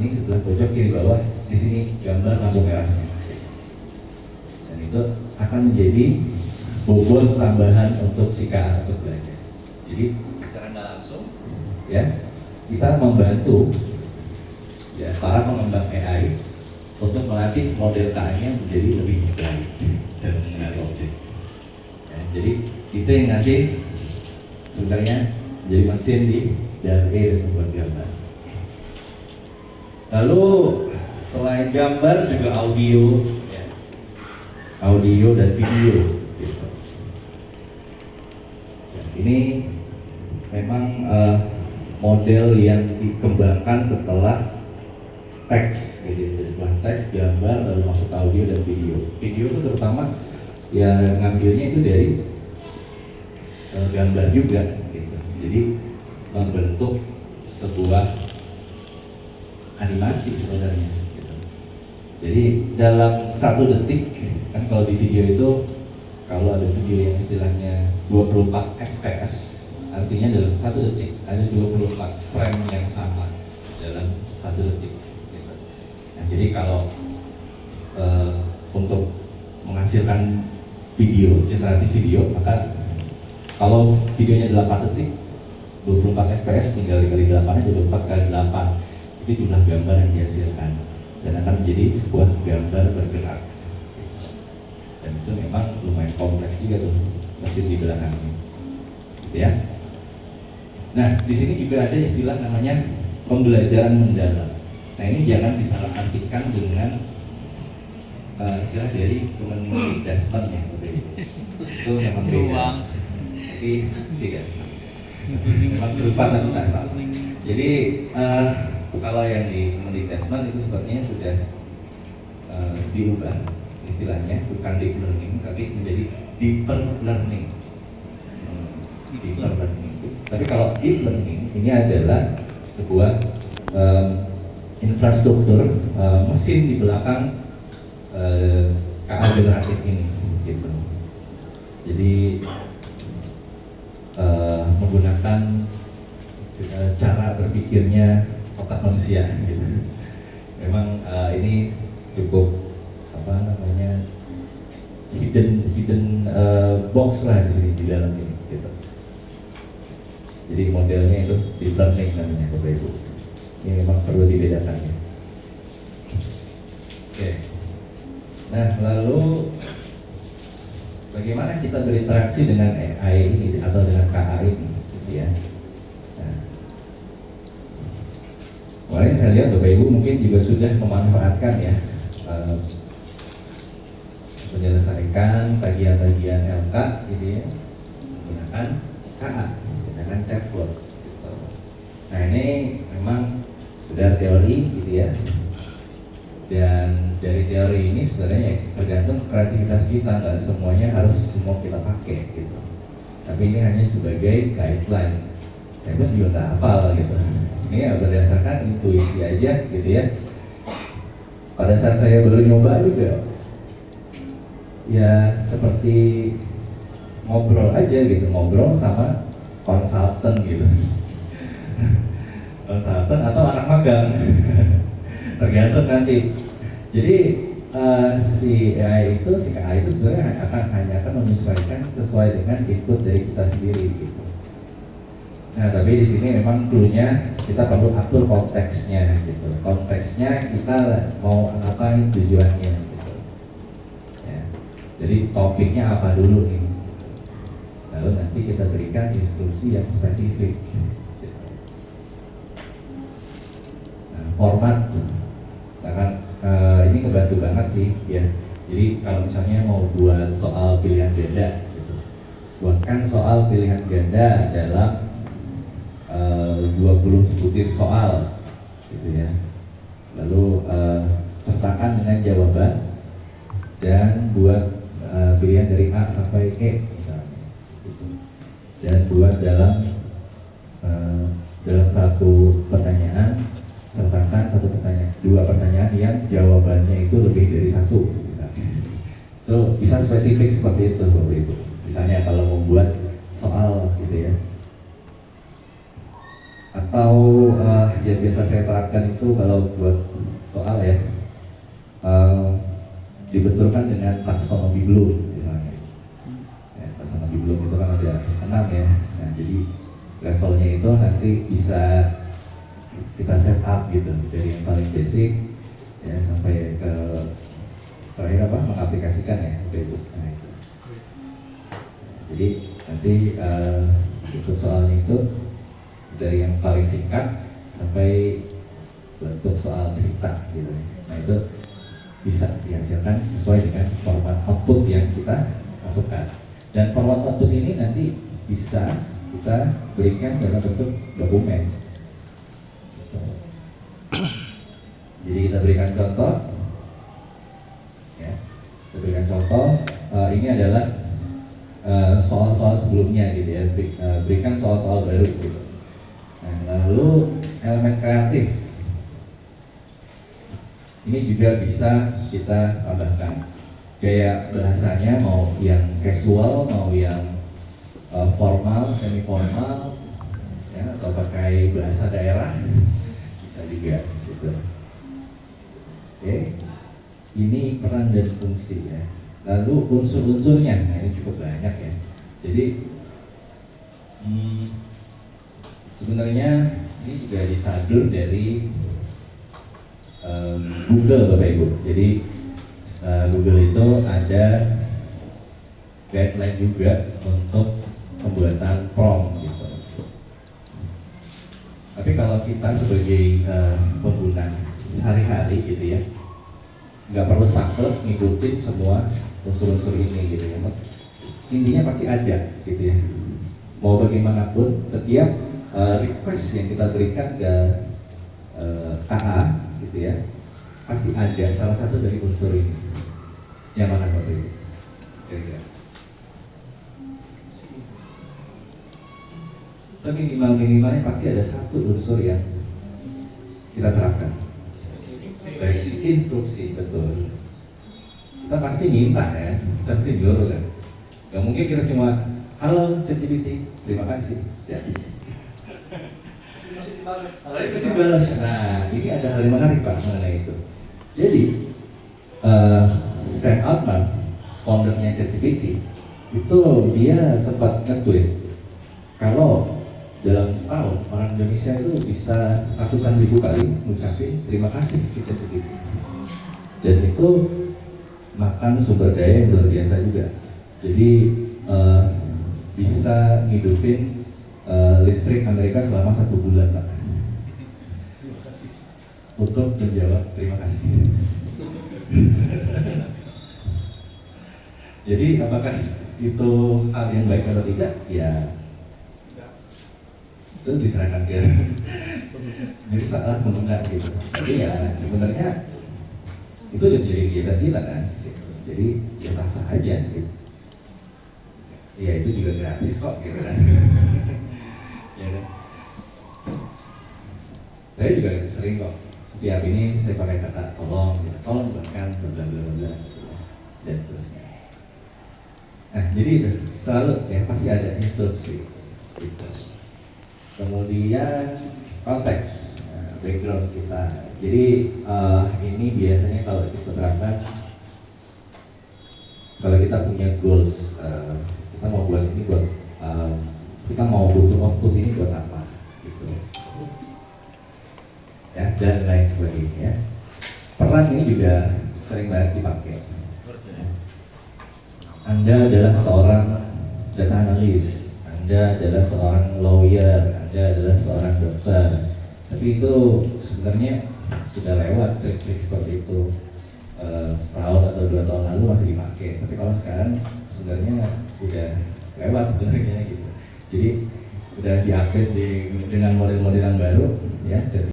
ini sebelah pojok kiri bawah, di sini gambar lampu merahnya. Dan itu akan menjadi bobot tambahan untuk si KA untuk belajar. Jadi secara nggak langsung, ya kita membantu ya para pengembang AI untuk melatih model KA-nya menjadi lebih baik dalam mengenali objek. Ya, jadi itu yang nanti sebenarnya menjadi mesin di dalam AI dan membuat gambar. Lalu selain gambar juga audio, ya. Audio dan video. Gitu. Ya, ini memang model yang dikembangkan setelah teks, gitu. Setelah teks, gambar, lalu masuk audio dan video. Video itu terutama ya ngambilnya itu dari gambar juga, gitu. Jadi membentuk sebuah animasi sebenarnya. Gitu. Jadi dalam 1 detik, kan kalau di video itu kalau ada video yang istilahnya 24 fps, artinya dalam 1 detik ada 24 frame yang sama dalam 1 detik. Gitu. Nah, jadi kalau untuk menghasilkan video, generatif video, maka kalau videonya 8 detik, 24 fps tinggal dikali 8 nya 24 kali 8, itu jumlah gambar yang dihasilkan dan akan menjadi sebuah gambar bergerak. Dan itu memang lumayan kompleks juga tuh mesin di belakangnya, gitu ya. Nah, di sini juga ada istilah namanya pembelajaran mendalam. Nah, ini jangan disalahartikan dengan istilah dari Human Desmond ya, itu memang beda. Tapi tidak sama. Memang serupa tapi tak sama. Jadi kalau yang di Human Desmond itu sepertinya sudah diubah istilahnya, bukan deep learning tapi menjadi deeper learning. Deeper learning. Tapi kalau deep learning ini adalah sebuah infrastruktur mesin di belakang KA generatif ini, gitu. Jadi menggunakan cara berpikirnya otak manusia, gitu. Memang ini cukup hidden box lah di sini di dalam ini, gitu. Jadi modelnya itu deep learning namanya, Bapak Ibu. Ini memang perlu dibedakan ya. Oke. Nah, lalu bagaimana kita berinteraksi dengan AI ini atau dengan KA ini, gitu ya. Nah, kemarin saya lihat Bapak Ibu mungkin juga sudah memanfaatkan ya menyelesaikan tagihan-tagihan LK, gitu ya, menggunakan KA, menggunakan chatbot. Gitu. Nah, ini memang sudah teori, gitu ya. Dan dari teori ini sebenarnya tergantung kreativitas kita, nggak semuanya harus semua kita pakai, gitu. Tapi ini hanya sebagai guideline. Saya pun juga nggak hafal, gitu. Ini ya berdasarkan intuisi aja, gitu ya. Pada saat saya baru nyoba juga, ya seperti ngobrol aja, gitu, ngobrol sama konsultan, gitu. Konsultan atau anak magang. Tergantung nanti. Jadi si AI itu, si KA itu sebenarnya hanya akan menyesuaikan sesuai dengan input dari kita sendiri, gitu. Nah, tapi di sini memang clue-nya kita perlu atur konteksnya, gitu. Konteksnya kita mau ngapain, tujuannya, gitu. Ya. Jadi topiknya apa dulu nih. Lalu nanti kita berikan instruksi yang spesifik. Gitu. Nah, format. Kan ini kebantu banget sih ya. Jadi kalau misalnya mau buat soal pilihan ganda, gitu, buatkan soal pilihan ganda dalam 20 butir soal, gitu ya. Lalu sertakan dengan jawaban dan buat pilihan dari A sampai E misalnya, gitu. Dan buat dalam satu pertanyaan sertakan dua pertanyaan yang jawabannya itu lebih dari satu. Itu bisa spesifik seperti itu, Bapak Ibu. Misalnya kalau membuat soal, gitu ya. atau yang biasa saya terapkan itu kalau buat soal ya, dibenturkan dengan taksonomi Bloom misalnya. Ya, taksonomi Bloom itu kan ada 6 ya. Nah, jadi levelnya itu nanti bisa kita set up gitu, dari yang paling basic ya sampai ke terakhir mengaplikasikan ya itu. Nah, itu. Jadi nanti untuk soalnya itu dari yang paling singkat sampai bentuk soal cerita gitu. Nah, itu bisa dihasilkan sesuai dengan format output yang kita masukkan. Dan format output ini nanti bisa kita berikan dalam bentuk dokumen. Jadi kita berikan contoh, ya. Kita berikan contoh. Ini adalah soal-soal sebelumnya gitu ya. Berikan soal-soal baru gitu. Nah, lalu elemen kreatif ini juga bisa kita tambahkan. Gaya bahasanya mau yang casual, mau yang formal, semi formal, ya, atau pakai bahasa daerah bisa juga gitu. Oke, ini peran dan fungsi ya. Lalu unsur-unsurnya, nah ini cukup banyak ya. Jadi sebenarnya ini juga disadur dari Google Bapak Ibu. Jadi Google itu ada guideline juga untuk pembuatan prompt gitu. Tapi kalau kita sebagai pengguna sehari-hari gitu ya, nggak perlu saklek ngikutin semua unsur-unsur ini gitu ya. Intinya pasti ada gitu ya. Mau bagaimanapun setiap request yang kita berikan ke KA gitu ya, pasti ada salah satu dari unsur ini. Yang mana Bapak Ibu? Kira-kira. Seminimal-minimalnya pasti ada satu unsur yang kita terapkan. Baik instruksi, betul. Kita pasti minta ya, kita pasti nyuruh kan. Gak mungkin kita cuma halo ChatGPT, terima kasih. Ya. Pasti balas. Nah, ini ada hal yang menarik Pak mengenai itu. Jadi Sam Altman, foundernya ChatGPT, itu dia sempat nge-tweet kalau dalam setahun orang Indonesia itu bisa ratusan ribu kali mengucapkan terima kasih kita begitu. Dan itu makan sumber daya yang luar biasa juga. Jadi bisa ngidupin listrik Amerika selama 1 bulan Pak. Untuk menjawab terima kasih. Jadi apakah itu hal yang baik atau tidak? Ya itu diserahkan ke jadi salah menggunakan gitu. Tapi ya sebenarnya itu udah jadi kebiasaan kita kan gitu. Jadi ya sah-sah aja gitu. Ya itu juga gratis kok gitu kan. Ya kan. Saya juga sering kok setiap ini saya pakai kata tolong gitu. Tolong bahkan bla bla bla gitu. Dan seterusnya. Nah jadi itu selalu ya pasti ada instruksi gitu. Kemudian konteks, background kita. Jadi ini biasanya kalau kita terapkan, kalau kita punya goals, kita mau buat ini buat, kita mau butuh output ini buat apa, gitu. Ya dan lain sebagainya. Peran ini juga sering banget dipakai. Anda adalah seorang data analis, Anda adalah seorang lawyer, Anda adalah seorang dokter. Tapi itu sebenarnya sudah lewat trik-trik seperti itu. Setahun atau 2 tahun lalu masih dipakai. Tapi kalau sekarang sebenarnya udah lewat sebenarnya gitu. Jadi udah di-update dengan model-model yang baru ya.